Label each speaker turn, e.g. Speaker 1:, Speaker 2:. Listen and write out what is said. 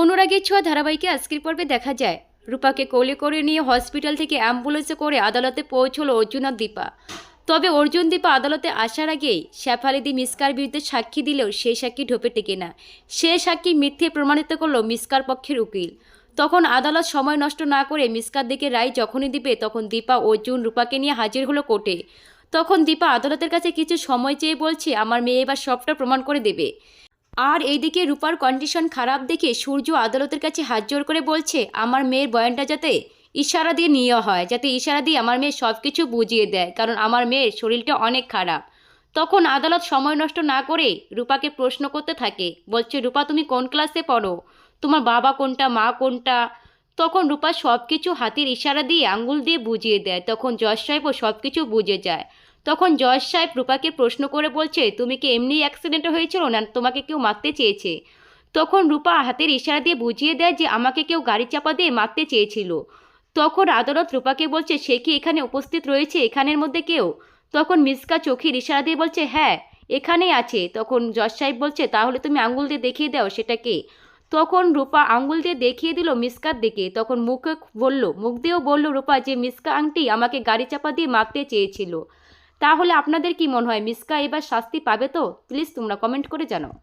Speaker 1: অনুরাগের ছোঁয়া ধারাবাহিকে আজকের পর্বে দেখা যায় রূপাকে কোলে করে নিয়ে হসপিটাল থেকে অ্যাম্বুলেন্সে করে আদালতে পৌঁছলো অর্জুন আর দীপা। তবে অর্জুন দীপা আদালতে আসার আগেই শেফালিদি মিসকার বিরুদ্ধে সাক্ষী দিলেও সেই সাক্ষী ঢোপে টেকে না। সে সাক্ষী মিথ্যে প্রমাণিত করলো মিসকার পক্ষের উকিল। তখন আদালত সময় নষ্ট না করে মিসকার দিকে রায় যখনই দিবে তখন দীপা অর্জুন রূপাকে নিয়ে হাজির হলো কোর্টে। তখন দীপা আদালতের কাছে কিছু সময় চেয়ে বলছে আমার মেয়ে এবার সবটা প্রমাণ করে দেবে। আর এইদিকে রূপার কন্ডিশন খারাপ দেখে সূর্য আদালতের কাছে হাত জোর করে বলছে আমার মেয়ের বয়ানটা যাতে ইশারা দিয়ে নেওয়া হয়, যাতে ইশারা দিয়ে আমার মেয়ে সব কিছু বুঝিয়ে দেয়, কারণ আমার মেয়ের শরীরটা অনেক খারাপ। তখন আদালত সময় নষ্ট না করে রূপাকে প্রশ্ন করতে থাকে, বলছে রূপা তুমি কোন ক্লাসে পড়ো, তোমার বাবা কোনটা, মা কোনটা। তখন রূপা সব কিছু হাতের ইশারা দিয়ে আঙ্গুল দিয়ে বুঝিয়ে দেয়। তখন জজ সাহেবও সব কিছু বুঝে যায়। তখন জজ সাহেব রূপাকে প্রশ্ন করে বলছে তুমি কি এমনি অ্যাক্সিডেন্ট হয়েছিল না তোমাকে কেউ মারতে চেয়েছে। তখন রূপা হাতের ইশারা দিয়ে বুঝিয়ে দেয় যে আমাকে কেউ গাড়ি চাপা দিয়ে মারতে চেয়েছিল। তখন আদালত রূপাকে বলছে সে কি এখানে উপস্থিত রয়েছে, এখানের মধ্যে কেউ। তখন মিসকা চোখের ইশারা দিয়ে বলছে হ্যাঁ এখানেই আছে। তখন জজ সাহেব বলছে তাহলে তুমি আঙ্গুল দিয়ে দেখিয়ে দাও সেটাকে। তখন রূপা আঙ্গুল দিয়ে দেখিয়ে দিল মিসকার দিকে। তখন মুখ দিয়েও বলল রূপা যে মিসকা আংটি আমাকে গাড়ি চাপা দিয়ে মারতে চেয়েছিল। তাহলে আপনাদের কি মনে হয় মিসকা এবার শাস্তি পাবে? তো প্লিজ তোমরা কমেন্ট করে জানাও।